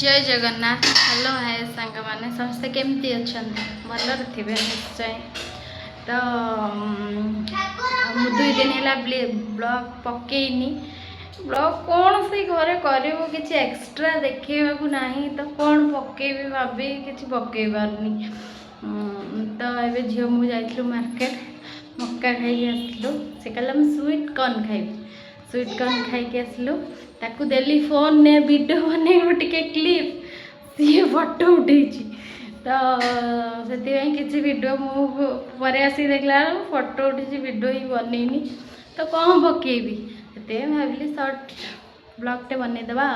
जय जगन्नाथ। हेलो है सांग मैंने समस्ते केमती अच्छा भलर थे निश्चय। तो मु 2 दिन है ब्लॉग पकईनी ब्लॉग कौन से घरे कर कि एक्सट्रा देखा ना तो कौन पकेबी भाभी कि पकई पारनी। तो ये झील मुझे जाइलु मार्केट मक्का खाई आसलु से कहला स्वीट कॉर्न खाइबी स्वीट कॉर्न खाई आसलु ताकू देली फोन ने वीडियो बनेबू टिके क्लिप सी फोटो उठे तो से किसी वीडियो मुझे आसिक देखला फोटो उठी वीडियो ही बनईनी तो कौन पकेबी से भाविली सर्ट ब्लॉगटे बनईदेवा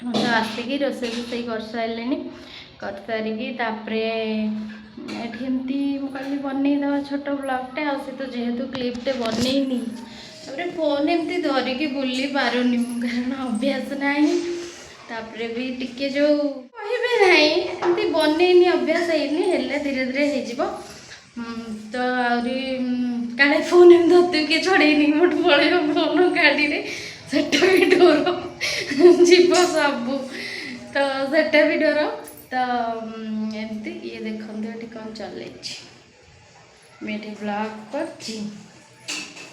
तो आसिकी रोसई कर सारे कर सारिकी एमती मुझे बनईदेवा छोट ब्लॉगटे आ तो जेहेतु क्लिपटे बनईनी फोन एमती धरिकी बुली पारुनी कारण अभ्यास नहीं तापरे भी टिके जो कहे ना एमती बनईनी अभ्यास होनी हेल्ले धीरे धीरे हो तो आहरी काले फोन एम धरती किए छड़ेनी मोट पड़े फोन गाड़ी सेटा भी डर जीव सबू तो सेटा भी डर तो एमती ये देखते ये कौन चल मुझे ब्लॉग कर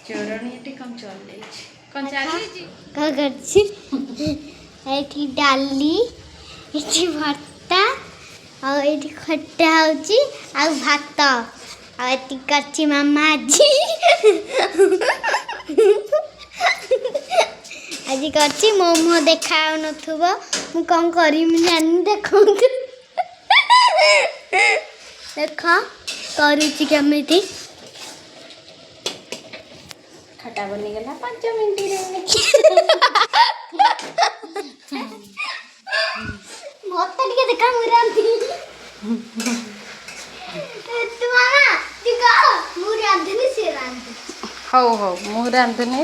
चोरणी ये कौन चल कौन चली डाली ये भर्ता आठ खटा हो भात आती मामा आज कर मोमो देखा नथुब मु कौन करी जानी देख देख करुची केमिति खटा बनीगला 5 मिनट मत टिके देखा मुरांती तू मामा दिखा मुरांती से रांती हो हो मु रांधुनी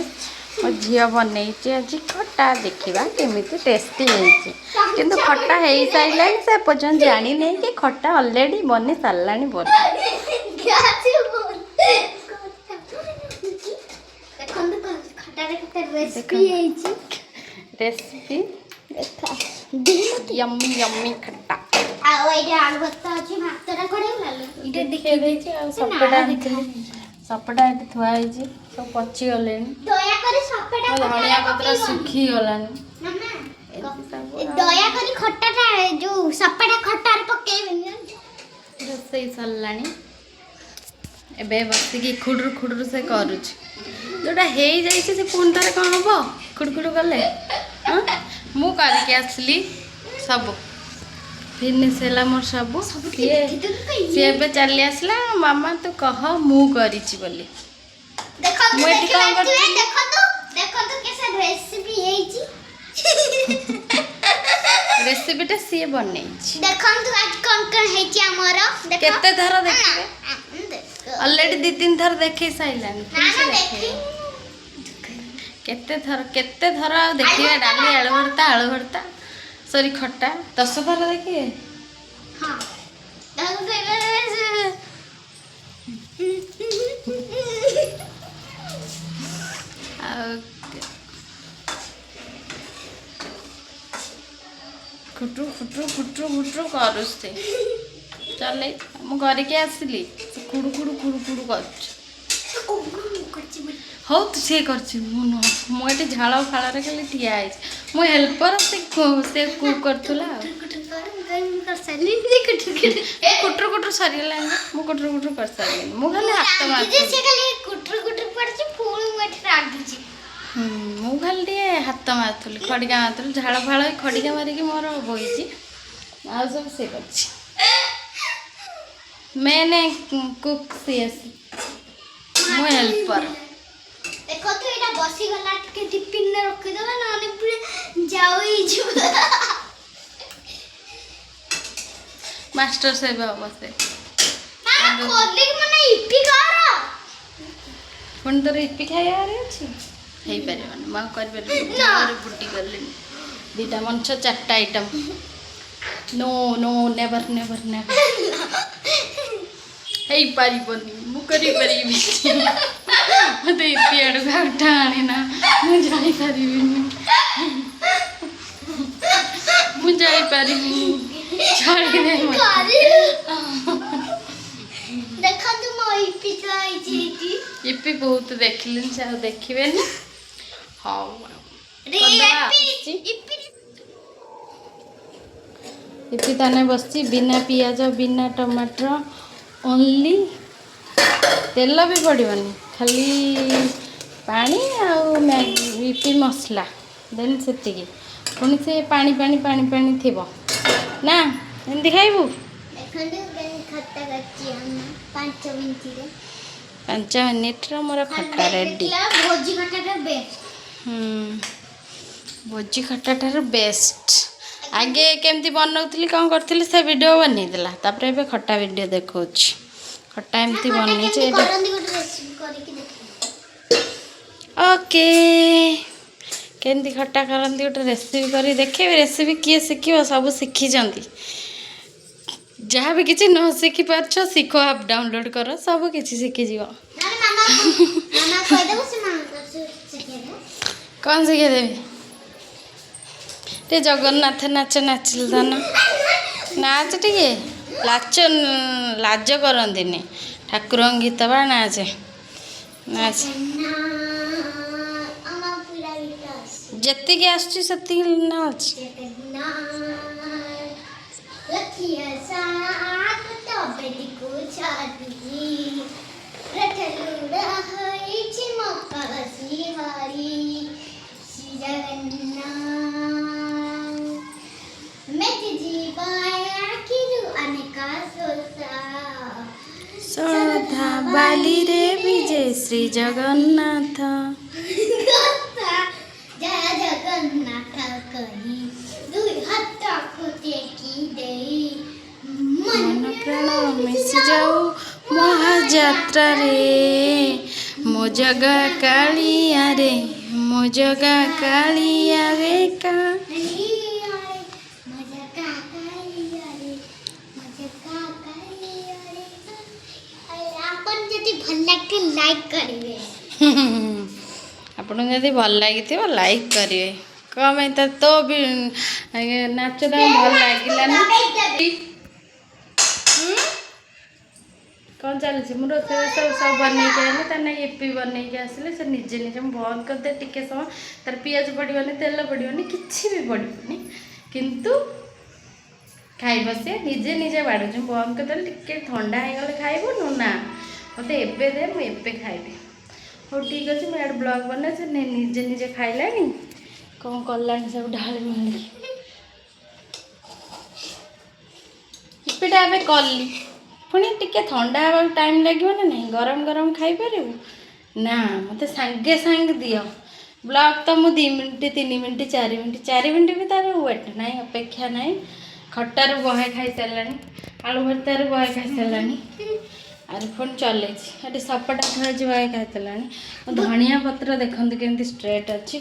मो झी बनई आज खटा देखा केमी टेस्टी किंतु खटा हो सारा से पर्यटन जानी नहीं कि खटा अलरेडी बनी सारा बोल रेसिपी यम्मी यम्मी खट्टा सपटा ये थुआई सब पची गले धनिया पत्र सुखी गला दया करी खट्टा जो सपटा खट्टा पकेबे रोसई सरला एबे बसिकी खुडुर खुडुर से करुच जोटा हो जाए पुणी तार कौन हम खुड़खुड़ कले मु करके आसली सब फिनिश है मोर सब सी चली आसला मामा तू कह मु करी बोली रेसिपीटा सी बन केते थर देखिए ऑलरेडी 2-3 थर देखे साइलानी केते थर देखिए डाली आलू भर्ता सॉरी खट्टा 10 थर देखिए हाँ खुटरू खुटरू खुटरू खुटरू करुचे चल मु करके आसली खुड़ू खुड़ू खुड़ू खुड़ू कर हो तू सी कर झाड़ फाड़ खाली ठिया मु हेल्पर से कुक करूला कुटरू कुटरू सरीगला मु कुटरू कुटरू कर सारे मु खाली हाथ मु खाली हाथ मारूली खड़िका मारूली झाड़ फाड़ खड़िका मारिकी मोर बोई आ सब से कर मैंने कुक सी मु हेल्पर देखो तो एटा बसी गला के टिफिन में रख देबा नाने पूरे जाओई जो मास्टर साहब बसे ना खोली माने इपी करा फोन तो इपी खाई आ रे छी हेई परबन मा कर परबन और बुटी कर ले दीटा मंच 4टा item no no never never never हेई पारिबनी मु करी परिबी मत इपी आड़ घाटा आनी ना मु जाई परिबिनी ମୁଁ ଯାଇପାରିବିନି ଛାଡ଼ିଦେ ମୋତେ। ଦେଖନ୍ତୁ ମୋ ଇପି ତ ହେଇଛି ଏଇଠି। ଇପି ବହୁତ ଦେଖିଲିନି ସେ ଆଉ ଦେଖିବେନି। ହଉ ରେ ଇପି ତାନେ ବସିଛି ବିନା ପିଆଜ ବିନା ଟମାଟର ଓନ୍ଲି ତେଲ ବି ପଡ଼ିବନି ଖାଲି ପାଣି ଆଉ ଇପି ମସଲା ଦେନ୍ ସେତିକି ପୁଣି ସେ ପାଣି ପାଣି ପାଣି ପାଣି ଥିବ ନା ଏମିତି ଖାଇବୁ। ଦେଖନ୍ତୁ ଖଟା କରିଛି ଆମେ 5 ମିନିଟରେ। 5 ମିନିଟ୍ର ମୋର ଖଟା ରେଡ଼ି। ଭୋଜି ଖଟାଟା ବେଷ୍ଟ। ଭୋଜି ଖଟାଟାର ବେଷ୍ଟ। ଆଗେ କେମିତି ବନାଉଥିଲି କ'ଣ କରିଥିଲି ସେ ଭିଡ଼ିଓ ବନେଇଥିଲା ତାପରେ ଏବେ ଖଟା ଭିଡ଼ିଓ ଦେଖାଉଛି। ଖଟା ଏମିତି ବନେଇଛି ଓକେ କେମିତି ଖଟା କରନ୍ତି ଗୋଟେ ରେସିପି କରି ଦେଖେଇବି। ରେସିପି କିଏ ଶିଖିବ ସବୁ ଶିଖିଛନ୍ତି। ଯାହା ବି କିଛି ନ ଶିଖିପାରୁଛ ଶିଖ ଆପ୍ ଡାଉନଲୋଡ଼ କର ସବୁ କିଛି ଶିଖିଯିବ। କ'ଣ ଶିଖେଇଦେବି ଟିକେ ଜଗନ୍ନାଥ ନାଚ ନାଚିଲ ଧନ ନାଚ ଟିକେ ଲାଜ କରନ୍ତିନି ଠାକୁରଙ୍କ ଗୀତ ବା ନାଚ ନାଚ ଯେତିକି ଆସୁଛି ସେତିକି ନାଚ। ଶ୍ରଦ୍ଧା ବାଲିରେ ବିଜେ ଶ୍ରୀ ଜଗନ୍ନାଥ ଜୟ ଜଗନ୍ନାଥ କହି 2 ହାତକୁ ଟେକି ଦେଇ ମନ ପ୍ରାଣ ମିଶି ଯାଉ ମହାଯାତ୍ରାରେ ମୋ ଜଗା କାଳିଆରେ ମୋ ଜଗା କାଳିଆରେ କା ଭଲ ଲାଗେ ଲାଇକ୍ କରିବେ। ଆପଣଙ୍କୁ ଯଦି ଭଲ ଲାଗିଥିବ ଲାଇକ୍ କରିବେ। କ'ଣ ପାଇଁ ତୋ ବି ନାଚଟା ଭଲ ଲାଗିଲାନି। କ'ଣ ଚାଲିଛି ମୁଁ ରୋଷେଇବାସ ସବୁ ବନେଇକି ଆଇଲି ତା ନାଇଁ ଇପି ବନେଇକି ଆସିଲେ ସେ ନିଜେ ନିଜେ ମୁଁ ବନ୍ଦ କରିଦେ ଟିକେ ସମୟ ତାର ପିଆଜ ପଡ଼ିବନି ତେଲ ପଡ଼ିବନି କିଛି ବି ପଡ଼ିବନି କିନ୍ତୁ ଖାଇବ ସେ ନିଜେ ନିଜେ ବାଡ଼ୁଛି। ମୁଁ ବନ୍ଦ କରିଦେଲେ ଟିକେ ଥଣ୍ଡା ହେଇଗଲେ ଖାଇବୁନୁ ନା ମୋତେ ଏବେ ଦେ ମୁଁ ଏବେ ଖାଇବି। ହଉ ଠିକ୍ ଅଛି ମୁଁ ଇଆଡ଼େ ବ୍ଲଗ୍ ବନେଇଛି ନିଜେ ନିଜେ ଖାଇଲାଣି କ'ଣ କଲାଣି ସବୁ ଢାଳି ମିଳି ଇପିଟା ଏବେ କଲି ପୁଣି ଟିକେ ଥଣ୍ଡା ହେବାକୁ ଟାଇମ୍ ଲାଗିବ ନା ନାହିଁ। ଗରମ ଗରମ ଖାଇପାରିବୁ ନା ମୋତେ ସାଙ୍ଗେ ସାଙ୍ଗେ ଦିଅ। ବ୍ଲଗ୍ ତ ମୁଁ 2 ମିନିଟ୍ 3 ମିନିଟ୍ 4 ମିନିଟ୍ 4 ମିନିଟ୍ ବି ତାର ୱେଟ୍ ନାହିଁ ଅପେକ୍ଷା ନାହିଁ। ଖଟାରୁ ବହେ ଖାଇସାରିଲାଣି ଆଳୁ ଭର୍ତ୍ତାରୁ ବହେ ଖାଇସାରିଲାଣି ଆରେ ପୁଣି ଚଲେଇଛି ଏଠି ସପଟା ଥୁଆଇଛି ବହେ ଖାଇସାରିଲାଣି। ଧନିଆ ପତ୍ର ଦେଖନ୍ତୁ କେମିତି ଷ୍ଟ୍ରେଟ୍ ଅଛି।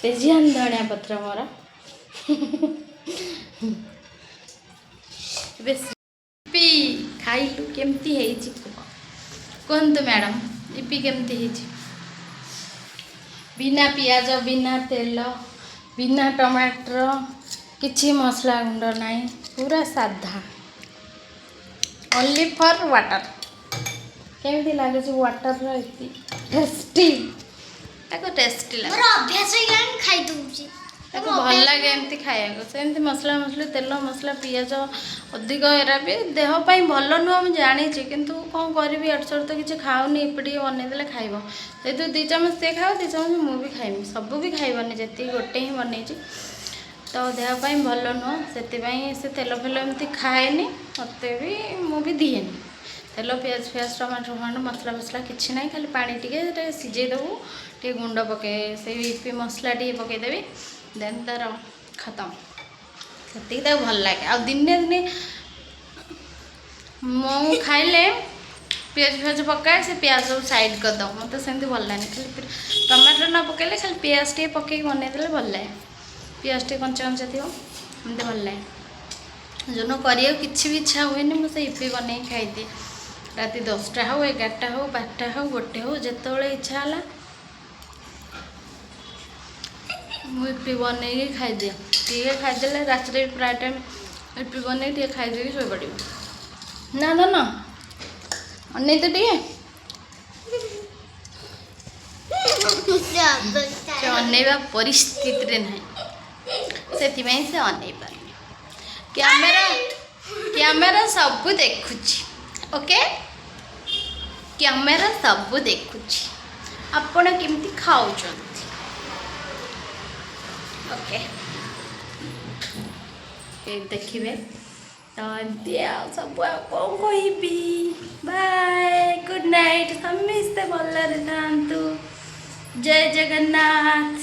ତେଜିଆନ ଧନିଆ ପତ୍ର ମୋର ଇପି ଖାଇଲୁ କେମିତି ହେଇଛି କୁହନ୍ତୁ ମ୍ୟାଡ଼ାମ୍। ଇପି କେମିତି ହେଇଛି ବିନା ପିଆଜ ବିନା ତେଲ ବିନା ଟମାଟର କିଛି ମସଲା ଗୁଣ୍ଡ ନାହିଁ ପୁରା ସାଧା ଓନ୍ଲି ଫର୍ ୱାଟର। କେମିତି ଲାଗୁଛି ୱାଟରର ଇପି ଟେଷ୍ଟି ତାକୁ ଟେଷ୍ଟି ଲାଗେ ଅଭ୍ୟାସ ହେଇଗଲାଣି ଖାଇଦେଉଛି ତାକୁ ଭଲ ଲାଗେ ଏମିତି ଖାଇବାକୁ। ସେମିତି ମସଲା ମସଲି ତେଲ ମସଲା ପିଆଜ ଅଧିକ ଏରା ବି ଦେହ ପାଇଁ ଭଲ ନୁହଁ ମୁଁ ଜାଣିଛି କିନ୍ତୁ କ'ଣ କରିବି ଏଠୁ ସେଠୁ ତ କିଛି ଖାଉନି ଇପି ଟିକେ ବନେଇଦେଲେ ଖାଇବ ଯେହେତୁ 2 ଚାମଚ ସେ ଖାଉ 2 ଚାମଚ ମୁଁ ବି ଖାଇବି ସବୁ ବି ଖାଇବନି ଯେତିକି ଗୋଟେ ହିଁ ବନେଇଛି ତ ଦେହ ପାଇଁ ଭଲ ନୁହଁ ସେଥିପାଇଁ ସେ ତେଲ ଫେଲ ଏମିତି ଖାଏନି ମୋତେ ବି ମୁଁ ବି ଦିଏନି ତେଲ ପିଆଜ ଟମାଟୋ ମସଲା ମସଲା କିଛି ନାହିଁ ଖାଲି ପାଣି ଟିକେ ସିଝେଇ ଦେବୁ ଟିକେ ଗୁଣ୍ଡ ପକାଇ ସେଇ ଇପି ମସଲା ଟିକେ ପକାଇଦେବି ଦେନ୍ ତାର ଖତମ ସେତିକି ତାକୁ ଭଲ ଲାଗେ। ଆଉ ଦିନେ ଦିନେ ମୁଁ ଖାଇଲେ ପିଆଜ ପକାଏ ସେ ପିଆଜ ସବୁ ସାଇଡ଼୍ କରିଦେବ ମୋତେ ସେମିତି ଭଲ ଲାଗେନି। ଖାଲି ଟମାଟୋ ନ ପକାଇଲେ ଖାଲି ପିଆଜ ଟିକେ ପକାଇକି ବନେଇଦେଲେ ଭଲ ଲାଗେ। ପିଆଜ ଟିକେ କଞ୍ଚା କଞ୍ଚା ଥିବ ଏମିତି ଭଲ ଲାଗେ। ଯେଉଁଦିନ କରିବାକୁ କିଛି ବି ଇଚ୍ଛା ହୁଏନି ମୁଁ ସେ ଇପି ବନେଇକି ଖାଇଦିଏ। ରାତି 10ଟା ହେଉ 11ଟା ହେଉ 12ଟା ହେଉ 1 ହେଉ ଯେତେବେଳେ ଇଚ୍ଛା ହେଲା ମୁଁ ଇପି ବନେଇକି ଖାଇଦିଏ, ଟିକେ ଖାଇଦେଲେ ରାତିରେ ପ୍ରାୟ ଟାଇମ୍ ଇପି ବନେଇକି ଟିକେ ଖାଇଦେଇକି ଶୋଇପଡ଼ିବି। ନା ନା ନା ଅନେଇ ତ ଟିକେ, ସେ ଅନେଇବା ପରିସ୍ଥିତିରେ ନାହିଁ, ସେଥିପାଇଁ ସେ ଅନେଇ ପାରୁନି। କ୍ୟାମେରା ସବୁ ଦେଖୁଛି, ଓକେ କ୍ୟାମେରା ସବୁ ଦେଖୁଛି ଆପଣ କେମିତି ଖାଉଛନ୍ତି, ଓକେ ଦେଖିବେ ତ ଏମିତି ଆଉ ସବୁ। ଆଉ କ'ଣ କହିବି, ବାଏ ଗୁଡ୍ ନାଇଟ୍, ସମସ୍ତେ ଭଲରେ ଥାଆନ୍ତୁ, ଜୟ ଜଗନ୍ନାଥ।